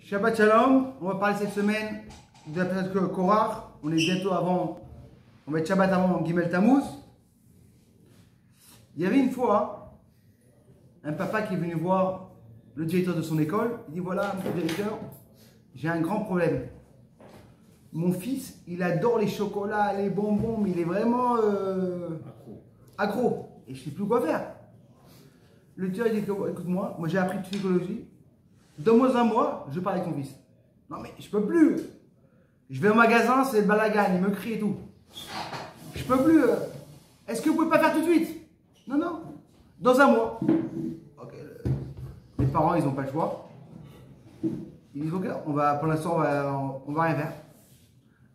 Shabbat Shalom, on va parler cette semaine de la période Korach. On est bientôt avant, on va être Shabbat avant Gimel Tammuz. Il y avait une fois un papa qui est venu voir le directeur de son école. Il dit voilà, mon directeur, j'ai un grand problème. Mon fils, il adore les chocolats, les bonbons, mais il est vraiment accro. Et je ne sais plus quoi faire. Le directeur il dit écoute-moi, moi j'ai appris psychologie. Donne-moi un mois, je parle avec ton fils. Non mais je peux plus. Je vais au magasin, c'est le balagan, il me crie et tout. Je peux plus. Est-ce que vous pouvez pas faire tout de suite? Non, non. Dans un mois. Ok. Les parents, ils n'ont pas le choix. Ils disent ok, on va, pour l'instant, on va rien faire.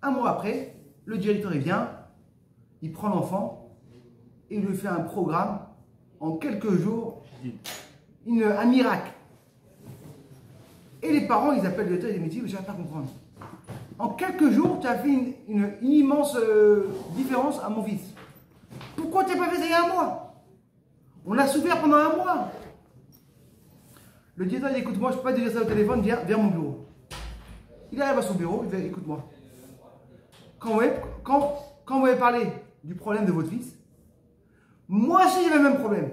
Un mois après, le directeur il vient, il prend l'enfant et il lui fait un programme en quelques jours, un miracle. Et les parents, ils appellent le directeur et ils me disent, je n'arrive pas à comprendre. En quelques jours, tu as fait une immense différence à mon fils. Pourquoi tu n'as pas fait ça il y a un mois? On a souffert pendant un mois. Le directeur, il dit, écoute-moi, je ne peux pas te dire ça au téléphone, viens à mon bureau. Il arrive à son bureau, il dit, écoute-moi. Quand vous avez parlé du problème de votre fils, moi aussi j'avais le même problème.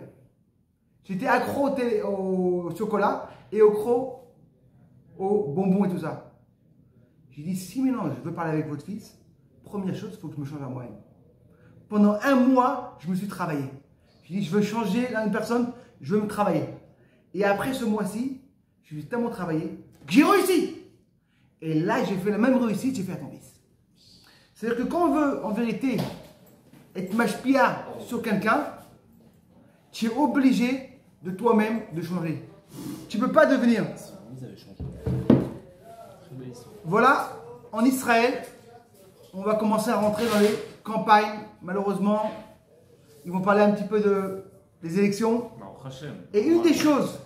J'étais accro au chocolat et aux bonbons et tout ça. J'ai dit, si maintenant je veux parler avec votre fils, première chose, il faut que je me change à moi-même. Pendant un mois, je me suis travaillé. J'ai dit, je veux changer une personne, je veux me travailler. Et après ce mois-ci, je me suis tellement travaillé que j'ai réussi. Et là, j'ai fait la même réussite, j'ai fait à ton fils. C'est-à-dire que quand on veut, en vérité, être mashpia sur quelqu'un, tu es obligé de toi-même de changer. Tu ne peux pas devenir. Voilà, en Israël, on va commencer à rentrer dans les campagnes. Malheureusement, ils vont parler un petit peu des élections. Et une des choses,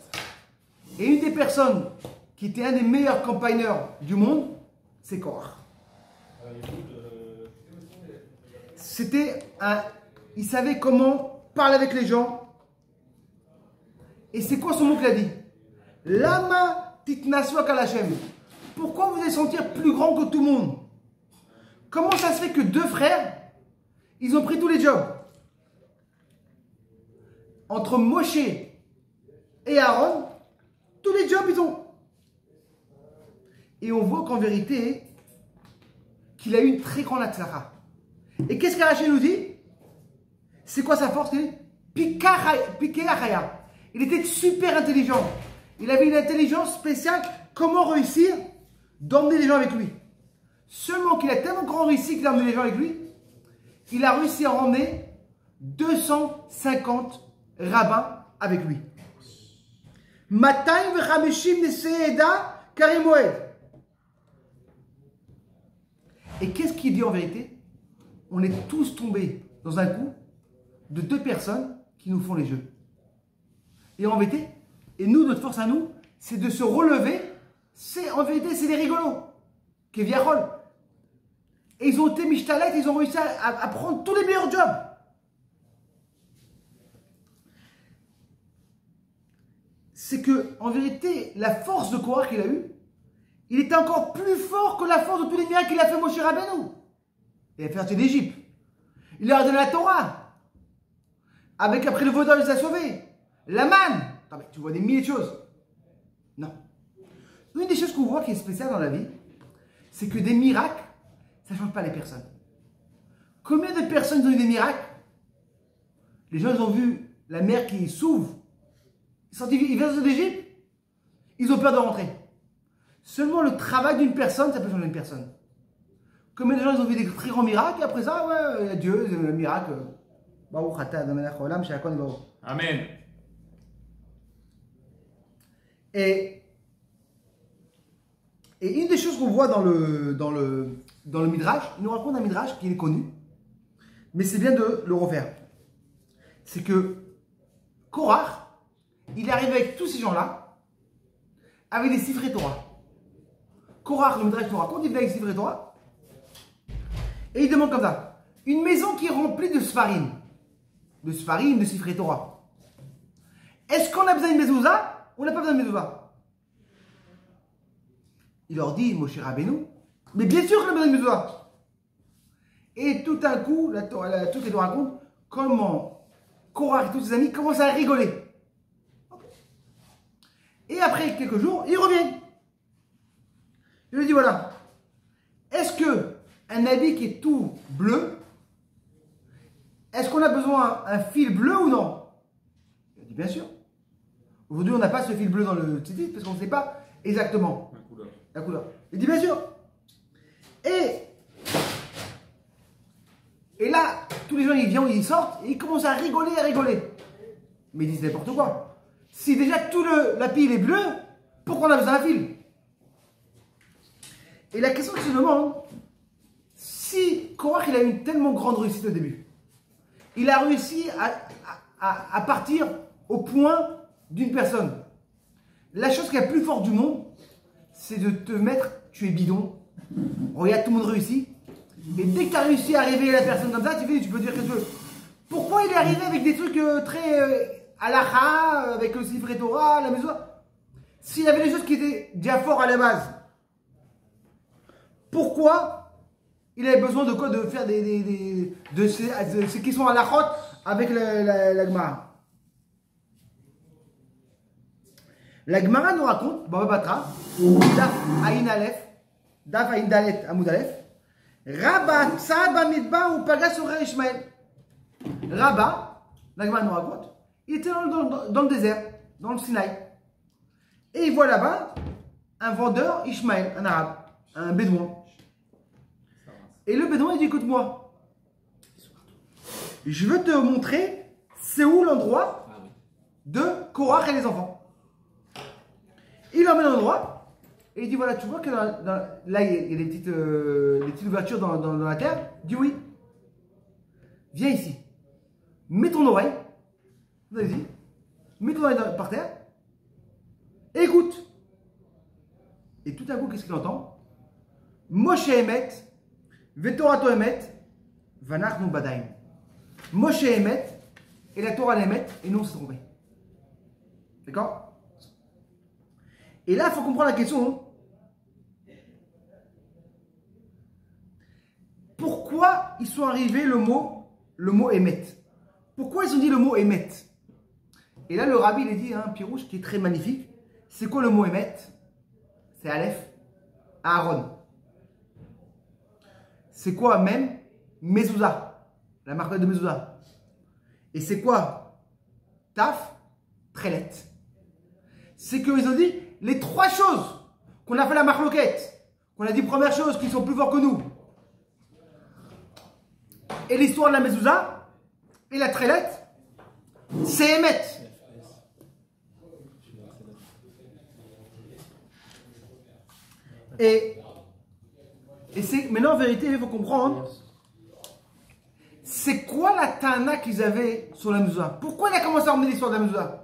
et une des personnes qui était un des meilleurs campaigneurs du monde, c'est Korach. Il savait comment parler avec les gens. Et c'est quoi son mot qu'il a dit? Lama titnasua kalashem. Pourquoi vous allez sentir plus grand que tout le monde? Comment ça se fait que deux frères, ils ont pris tous les jobs? Entre Moshe et Aaron, tous les jobs ils ont. Et on voit qu'en vérité, qu'il a eu une très grande atzlacha. Et qu'est-ce qu'Arachel nous dit? C'est quoi sa force? Piqué Achaya. Il était super intelligent. Il avait une intelligence spéciale. Comment réussir d'emmener les gens avec lui? Seulement qu'il a tellement grand réussi qu'il a emmené les gens avec lui, il a réussi à emmener 250 rabbins avec lui. Matay v'chameshim neseeda karimoed. Et qu'est-ce qu'il dit en vérité? On est tous tombés dans un coup de deux personnes qui nous font les jeux. Et en vérité, et nous, notre force à nous, c'est de se relever. En vérité, c'est les rigolos. Keviarol. Et ils ont été mishtalet, ils ont réussi à prendre tous les meilleurs jobs. C'est que, en vérité, la force de Korach qu'il a eue, il était encore plus fort que la force de tous les miracles qu'il a fait Moshe Rabbeinu. Il a fait partie d'Égypte. Il leur a donné la Torah. Après le vaudor, il les a sauvés. La manne. Tu vois des milliers de choses. Non. Une des choses qu'on voit qui est spéciale dans la vie, c'est que des miracles, ça ne change pas les personnes. Combien de personnes ont eu des miracles? Les gens, ils ont vu la mer qui s'ouvre. Ils viennent d'Égypte. Ils ont peur de rentrer. Seulement le travail d'une personne, ça peut changer une personne. Combien de gens ils ont vu des très grands miracles et après ça, ouais, Dieu, le miracle. Amen. Et une des choses qu'on voit dans le Midrash, il nous raconte un Midrash qui est connu, mais c'est bien de le refaire. C'est que Korach, il est arrivé avec tous ces gens-là, avec des Sifrei Torah. Korach, le Midrash nous raconte, il vient avec des Sifrei Torah. Et il demande comme ça, une maison qui est remplie de Sfarim, de Sifrei Torah. Est-ce qu'on a besoin d'une mezouza ou on n'a pas besoin de mezouza? il leur dit, Moshe Rabbeinu, mais bien sûr que le Bénin Mezouza. Et tout d'un coup, tout les deux raconte comment Korach et tous ses amis commencent à rigoler. Et après quelques jours, ils reviennent. Il lui dit voilà, est-ce que un habit qui est tout bleu, est-ce qu'on a besoin d'un fil bleu ou non? Il dit bien sûr. Aujourd'hui, on n'a pas ce fil bleu dans le tzitzit parce qu'on ne sait pas exactement la couleur. Il dit bien sûr. Et là, tous les gens ils viennent, ils sortent et ils commencent à rigoler, Mais ils disent n'importe quoi. Si déjà tout la pile est bleue, pourquoi on a besoin d'un fil? Et la question qui se demande, si Korach il a eu une tellement grande réussite au début, il a réussi à partir au point d'une personne. La chose qui est la plus forte du monde, c'est de te mettre, tu es bidon, regarde tout le monde réussit, et dès que tu as réussi à arriver à la personne comme ça, tu peux dire quelque chose. Pourquoi il est arrivé avec des trucs très halakha, avec le Sifrei Torah, la maison? S'il y avait des choses qui étaient déjà fortes à la base, pourquoi il avait besoin de quoi? De faire de ces questions à la chôte avec la Gemara. La Gemara nous raconte, Baba Batra, Daf Aïn Aleph, Daf Aïn Dalet Amoud Aleph, Rabba Tsad Bamidba ou Paga sur Ishmael. Rabba, la Gemara nous raconte, il était dans le désert, dans le Sinaï. Et il voit là-bas un vendeur Ishmael, un arabe, un bédouin. Et le bédouin il dit écoute-moi, je veux te montrer c'est où l'endroit de Korach et les enfants. Il emmène un endroit et il dit voilà, tu vois que là il y a des petites ouvertures dans la terre. Il dit oui, viens ici, mets ton oreille, vas-y, mets ton oreille par terre, et écoute. Et tout à coup, qu'est-ce qu'il entend? Moshe Emet, Vetorato Emet, Vanach nous Badaim. Moshe Emet, et la Torah l'Emet, et nous on s'est trompé. D'accord? Et là, il faut comprendre la question. Pourquoi ils sont arrivés le mot Emet? Pourquoi ils ont dit le mot Emet? Et là, le rabbi, il a dit un pirouche qui est très magnifique. C'est quoi le mot Emet? C'est Aleph, Aaron. C'est quoi même? Mezouza, la marque de Mezouza. Et c'est quoi? Taf, Trelet. C'est qu'ils ont dit les trois choses qu'on a fait la marloquette, qu'on a dit première chose, qu'ils sont plus forts que nous. Et l'histoire de la Mezouza et la Trelet, c'est Emet. Et c'est maintenant en vérité, il faut comprendre, c'est quoi la Tana qu'ils avaient sur la Mezouza? Pourquoi il a commencé à emmener l'histoire de la Mezouza?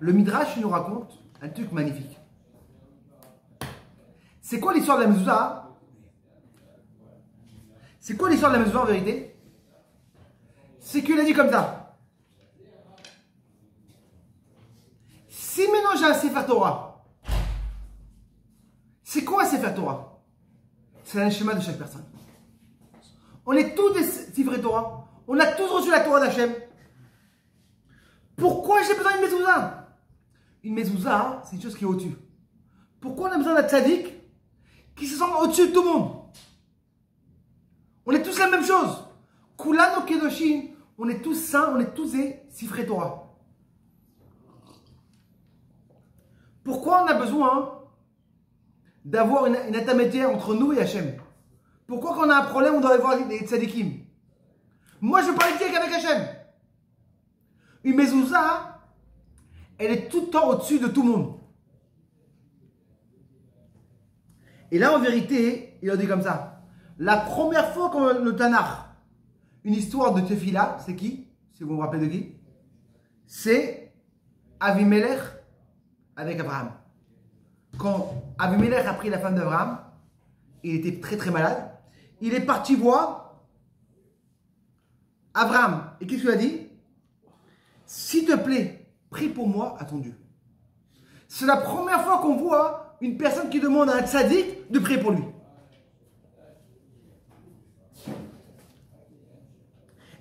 Le Midrash nous raconte un truc magnifique. C'est quoi l'histoire de la Mezouza? C'est quoi l'histoire de la Mezouza en vérité? C'est qu'il a dit comme ça. Si maintenant j'ai un Sefer Torah, c'est quoi un Sefer Torah? C'est un schéma de chaque personne. On est tous des Sefer Torah. On a tous reçu la Torah d'Hachem. Pourquoi j'ai besoin d'une Mezouza? Une Mezouza, c'est une chose qui est au-dessus. Pourquoi on a besoin d'un tzaddik qui se sent au-dessus de tout le monde? On est tous la même chose. Kulano Kedoshim, on est tous saints, on est tous des Sifrei Torah. Pourquoi on a besoin d'avoir une intermédiaire entre nous et Hachem? Pourquoi quand on a un problème, on doit avoir des tzadikim? Moi, je parle direct avec Hachem. Une mezouza, elle est tout le temps au-dessus de tout le monde. Et là, en vérité, il a dit comme ça. La première fois qu'on le Tanakh, une histoire de Tefila, c'est qui? Si vous vous rappelez de qui? C'est Avimelech avec Abraham. Quand Avimelech a pris la femme d'Abraham, il était très très malade. Il est parti voir Abraham. Et qu'est-ce qu'il a dit? S'il te plaît, prie pour moi à ton Dieu. C'est la première fois qu'on voit une personne qui demande à un tzaddik de prier pour lui.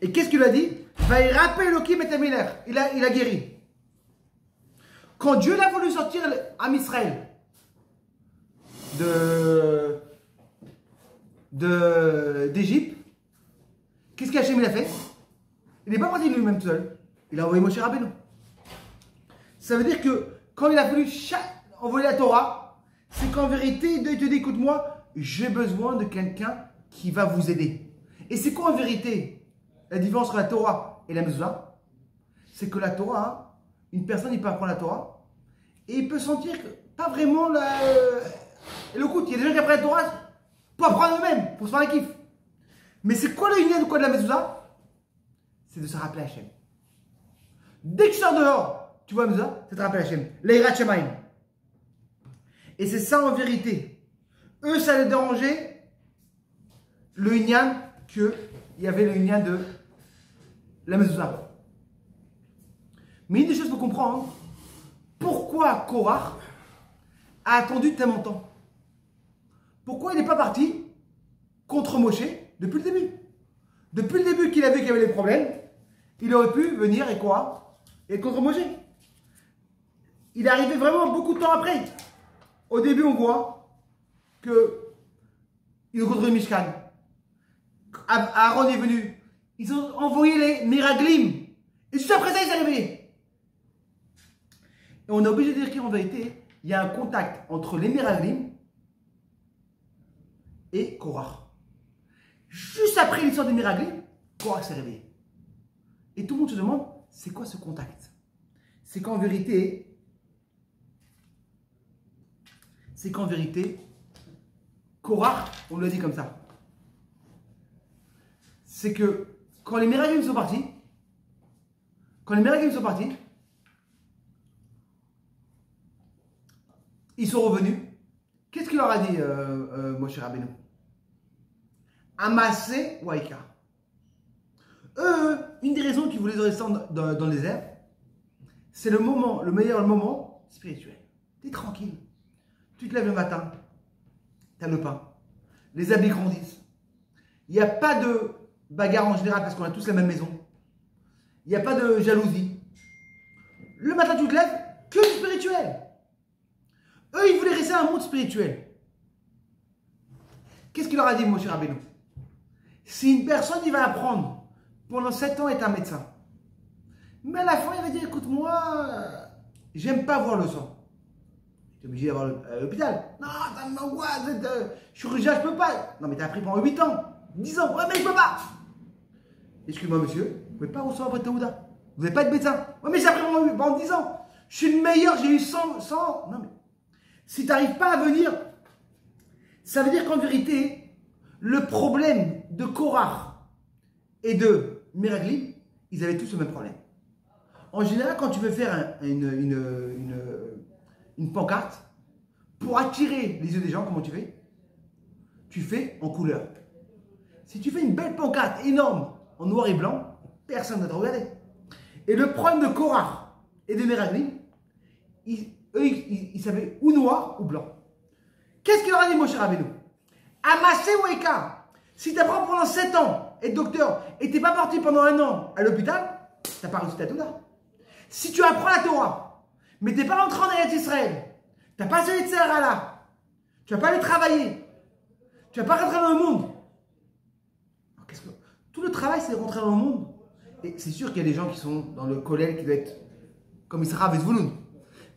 Et qu'est-ce qu'il a dit? Il a guéri. Quand Dieu l'a voulu sortir à Israël d'Égypte, qu'est-ce qu'Hachem il a fait? Il n'est pas parti de lui-même seul. Il a envoyé Moshe Rabbeinu. Ça veut dire que quand il a voulu envoyer la Torah, c'est qu'en vérité, il te dit, écoute-moi, j'ai besoin de quelqu'un qui va vous aider. Et c'est quoi en vérité la différence entre la Torah et la Mezouza? C'est que la Torah, une personne, il peut apprendre la Torah et il peut sentir que pas vraiment le coup. Il y a des gens qui apprennent la Torah pour apprendre eux-mêmes, pour se faire un kiff. Mais c'est quoi le union de quoi de la Mezouza? C'est de se rappeler Hachem. Dès que tu sors dehors, tu vois la Mezouza, c'est de te rappeler Hachem. L'Eirat Shemaim. Et c'est ça en vérité. Eux, ça les dérangeait le union qu'il y avait le union de la Mezouza. Mais une des choses qu'il faut comprendre, pourquoi Korach a attendu tellement de temps? Pourquoi il n'est pas parti contre Moshe depuis le début? Depuis le début qu'il a vu qu'il y avait des problèmes, il aurait pu venir et quoi? Et contre Moshe. Il est arrivé vraiment beaucoup de temps après. Au début, on voit qu'il est contre le Mishkan. Aaron est venu. Ils ont envoyé les Miraglim. Et juste après ça, il s'est réveillé. Et on est obligé de dire qu'en vérité, il y a un contact entre les Miraglim et Korach. Juste après l'histoire des Miraglim, Korach s'est réveillé. Et tout le monde se demande, c'est quoi ce contact? C'est qu'en vérité, Korach, on le dit comme ça. C'est que quand les Miraglim sont partis, ils sont revenus. Qu'est-ce qu'il leur a dit, Moshe Rabbeinu? Amassé ou Aïka. Eux, une des raisons qu'ils voulaient rester dans le désert, c'est le meilleur moment spirituel. Tu es tranquille. Tu te lèves le matin, tu as le pain. Les habits grandissent. Il n'y a pas de bagarre en général parce qu'on a tous la même maison. Il n'y a pas de jalousie. Le matin, tu te lèves, que du spirituel. Eux, ils voulaient rester dans un monde spirituel. Qu'est-ce qu'il leur a dit, Moshe Rabbeinu? Si une personne, il va apprendre pendant 7 ans, être un médecin. Mais à la fin, il va dire, écoute-moi, j'aime pas voir le sang. Tu es obligé d'avoir l'hôpital. Non, ça m'angoisse, chirurgien, je peux pas. Non, mais tu as appris pendant 8 ans, 10 ans. Ouais, mais je peux pas. Excuse-moi, monsieur, vous ne pouvez pas recevoir votre Taouda. Vous n'avez pas de médecin. Ouais, mais j'ai appris pendant 10 ans. Je suis le meilleur, j'ai eu 100. Non, mais si tu n'arrives pas à venir, ça veut dire qu'en vérité, le problème de Korach et de Miraglim, ils avaient tous le même problème. En général, quand tu veux faire une pancarte, pour attirer les yeux des gens, comment tu fais? Tu fais en couleur. Si tu fais une belle pancarte énorme, en noir et blanc, personne ne va te regarder. Et le problème de Korach et de Miraglim, eux, ils savaient ou noir ou blanc. Qu'est-ce qu'il leur a dit, Moshe Rabbeinu? Amassé ou Eka. Si tu apprends pendant 7 ans, être docteur, et tu n'es pas parti pendant 1 an à l'hôpital, tu n'as pas réussi ta Torah. Si tu apprends la Torah, mais tu n'es pas rentré en Eretz Israël, tu n'as pas essayé de serrer là, tu vas pas aller travailler, tu vas pas rentrer dans le monde. Tout le travail, c'est de rentrer dans le monde. Et c'est sûr qu'il y a des gens qui sont dans le collège qui doivent être comme Israël et Zvouloun.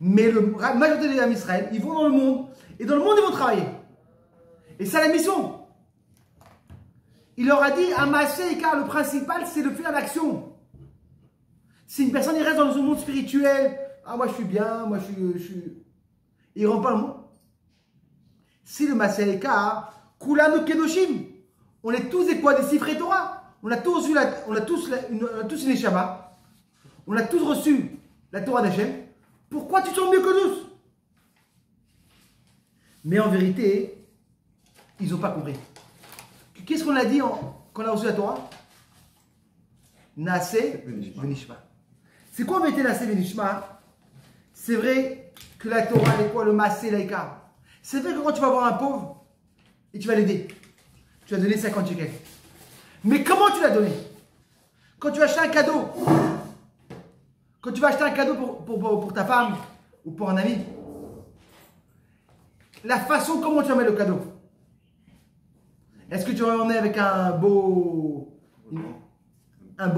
Mais la majorité des hommes Israël, ils vont dans le monde. Et dans le monde, ils vont travailler. Et c'est la mission. Il leur a dit, amasser, car le principal, c'est de faire l'action. Si une personne il reste dans un monde spirituel, ah, moi je suis bien, moi je suis. Il ne rentre pas dans le monde. Si le Maseika, Kulanu Kedoshim, on est tous des quoi? Des Sifrei Torah. On a tous une Neshama. On a tous reçu la Torah d'Hachem. Pourquoi tu sens mieux que nous? Mais en vérité, ils n'ont pas compris. Qu'est-ce qu'on a dit quand on a reçu la Torah? Naaseh Venishma. C'est quoi en vérité Naaseh Venishma? C'est vrai que la Torah, c'est quoi le massé, l'aïka. C'est vrai que quand tu vas voir un pauvre et tu vas l'aider, tu vas donner 50 shekels. Mais comment tu l'as donné? Quand tu vas acheter un cadeau, quand tu vas acheter un cadeau pour ta femme ou pour un ami, la façon comment tu vas mettre le cadeau. Est-ce que tu vas l'emmener avec un beau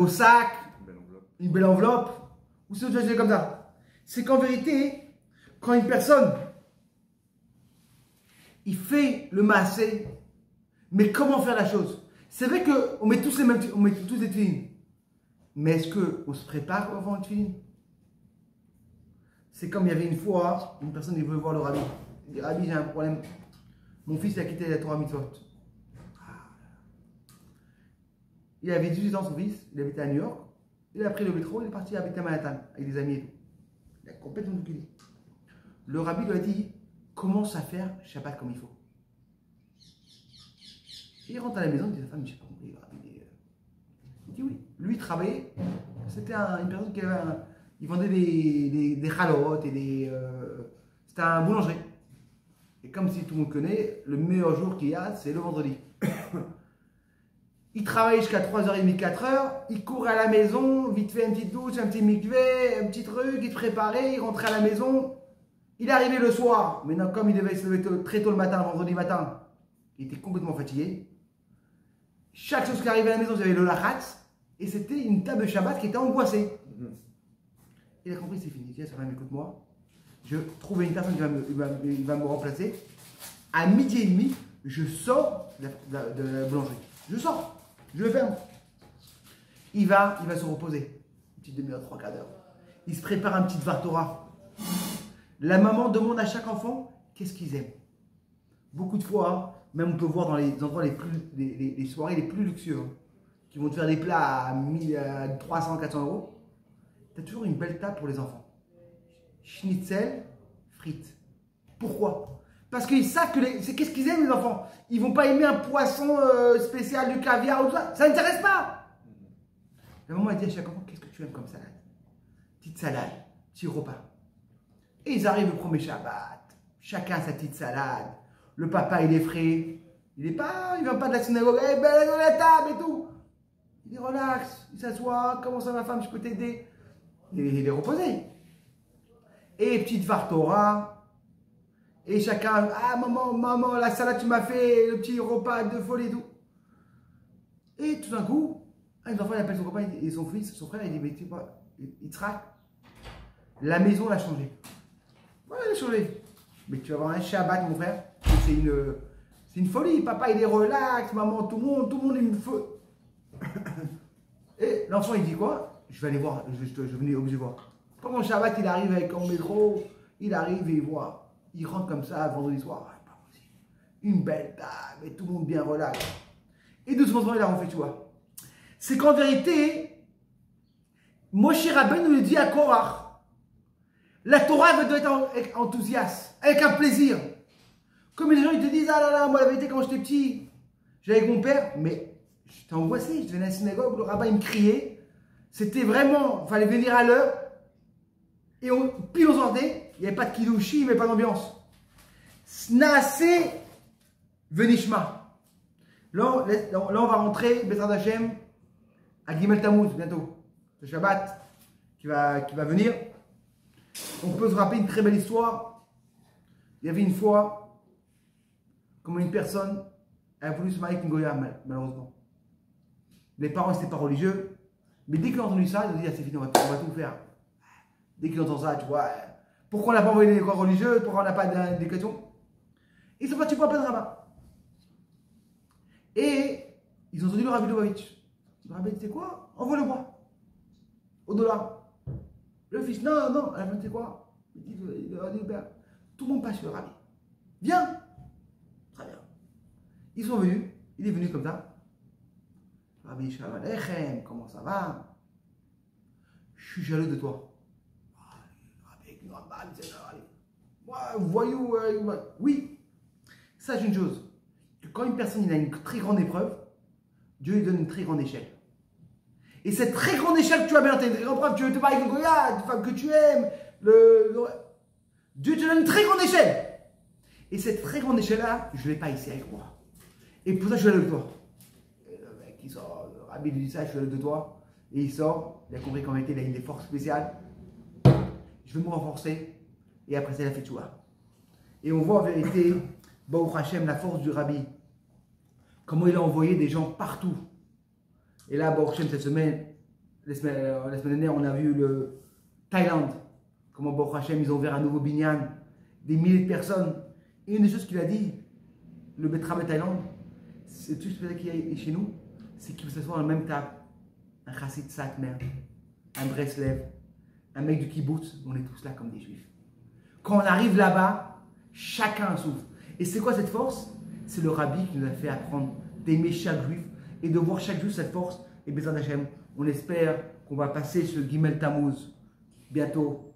sac, une belle enveloppe, ou c'est autre chose comme ça? C'est qu'en vérité, quand une personne, il fait le maasé, mais comment faire la chose? C'est vrai qu'on met tous les tefilines, mais est-ce qu'on se prépare avant le tefilin? C'est comme il y avait une fois, une personne qui veut voir le rabbi. Il dit, Rabbi, j'ai un problème. Mon fils a quitté la Torah Mitzvot. Il avait 18 ans, son fils. Il habitait à New York. Il a pris le métro. Il est parti habiter à Manhattan avec des amis et tout. Il a complètement tout quitté. Le rabbi lui a dit, commence à faire Shabbat comme il faut. Et il rentre à la maison. Il dit à sa femme, j'ai pas compris. Il dit oui. Lui, il travaillait. C'était une personne qui avait il vendait des chalotes et des. C'était un boulanger. Et comme si tout le monde connaît, le meilleur jour qu'il y a, c'est le vendredi. Il travaille jusqu'à 3h30, 4h. Il court à la maison, vite fait une petite douche, un petit mikvé, un petit truc. Il se préparait, il rentrait à la maison. Il arrivait le soir. Maintenant, comme il devait se lever très tôt le matin, vendredi matin, il était complètement fatigué. Chaque chose qui arrivait à la maison, j'avais le lachatz. Et c'était une table de Shabbat qui était angoissée. Il a compris, c'est fini. Il dit à sa femme, écoute-moi, je trouve une personne qui va me remplacer. À midi et demi, je sors de la boulangerie. Je sors, je le ferme. Il va se reposer. Une petite demi-heure, 3 quarts d'heure. Il se prépare un petit Vartora. La maman demande à chaque enfant qu'est-ce qu'ils aiment. Beaucoup de fois, même on peut voir dans les endroits les soirées les plus luxueux, qui vont te faire des plats à 300, 400 euros. Tu as toujours une belle table pour les enfants. Schnitzel, frites. Pourquoi? Parce qu'ils savent que c'est qu'est-ce qu'ils aiment les enfants. Ils ne vont pas aimer un poisson spécial, du caviar ou tout ça. Ça n'intéresse pas. La maman a dit à chaque enfant, qu'est-ce que tu aimes comme salade? Petite salade, petit repas. Et ils arrivent le premier Shabbat. Chacun sa petite salade. Le papa, il est frais. Il ne vient pas de la synagogue. Eh ben, dans la table et tout. Il est relax. Il s'assoit. Comment ça, ma femme, je peux t'aider? Il est reposé. Et petite Vartora. Et chacun, ah maman, la salade tu m'as fait, le petit repas de folie et tout. Et tout d'un coup, un enfant il appelle son copain et son fils, son frère, il dit, mais tu sais quoi, il traque. La maison l'a changé. Ouais, elle a changé. Mais tu vas avoir un Shabbat, mon frère. C'est une folie. Papa, il est relax, maman, tout le monde il me faut. Et l'enfant, il dit quoi? Je vais aller voir, je venais obligé de voir. Quand mon Shabbat, il arrive avec en métro, il arrive et il voit. Il rentre comme ça vendredi soir. Pas possible. Une belle table et tout le monde bien relax. Et doucement, il a refait, tu vois. C'est qu'en vérité, Moshe Rabbeinu nous dit à Korach, la Torah doit être enthousiaste, avec un plaisir. Comme les gens, ils te disent, ah là là, moi la vérité, quand j'étais petit, j'avais avec mon père, mais j'étais angoissé, je venais à la synagogue, le rabbin il me criait. C'était vraiment, il fallait venir à l'heure. Et puis on sortait, il n'y avait pas de kidouchi, il n'y avait pas d'ambiance. Snasé Venishma. Là, on va rentrer, Bezrat Hashem, à Gimel Tammuz bientôt. Le Shabbat qui va venir. On peut se rappeler une très belle histoire. Il y avait une fois, comme une personne a voulu se marier avec une Goya, malheureusement. Les parents n'étaient pas religieux, mais dès qu'ils ont entendu ça, ils ont dit, ah, c'est fini, on va tout faire. Dès qu'ils entendent ça, tu vois, pourquoi on n'a pas envoyé l'école religieuse, pourquoi on n'a pas d'éducation? Ils sont partis pour appeler le rabbin. Et ils ont entendu le Rabbi Lubavitch. Le rabbin dit, quoi? Envoie-le-moi. Au dollar. Le fils, non, à la fin, tu sais quoi? Il dit, tout le monde passe sur le rabbi. Viens. Très bien. Ils sont venus. Il est venu comme ça. Rabbi Shalom Aleichem, comment ça va? Je suis jaloux de toi. Voyou, oui. Sache une chose, que quand une personne il a une très grande épreuve, Dieu lui donne une très grande échelle. Et cette très grande échelle que tu as bien, tu as une très grande épreuve, tu veux te marier avec une Goya, une femme que tu aimes, Dieu te donne une très grande échelle. Et cette très grande échelle-là, je ne l'ai pas ici avec moi. Et pour ça, je suis avec toi. Et le mec, il sort, le rabbi lui dit ça, je suis avec toi. Et il sort, il a compris qu'en réalité, il a une des forces spéciales. Je vais me renforcer. Et après ça, il a fait tchouva. Et on voit en vérité, Baruch Hashem, la force du rabbi. Comment il a envoyé des gens partout. Et là, Baruch Hashem, cette semaine, la semaine dernière, on a vu le Thaïlande. Comment Baruch Hashem, ils ont ouvert un nouveau binyan. Des milliers de personnes. Et une des choses qu'il a dit, le Betra de Thaïlande, c'est tout ce qu'il y a chez nous, c'est qu'il faut s'asseoir à la même table. Un chassid Satmer, un Breslev, un mec du kibbutz, on est tous là comme des juifs. Quand on arrive là-bas, chacun souffre. Et c'est quoi cette force? C'est le rabbi qui nous a fait apprendre d'aimer chaque juif et de voir chaque juif cette force. Et Bezrat Hashem, on espère qu'on va passer ce Gimel Tammuz bientôt,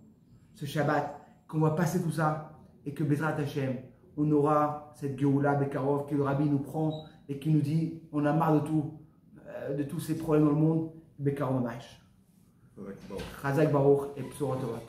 ce Shabbat, qu'on va passer tout ça et que Bezrat Hashem, on aura cette Geoula Bekarov que le rabbi nous prend et qui nous dit on a marre de tous ces problèmes dans le monde. Bekarov Mamash. Chazak Baruch et Psorot Torah.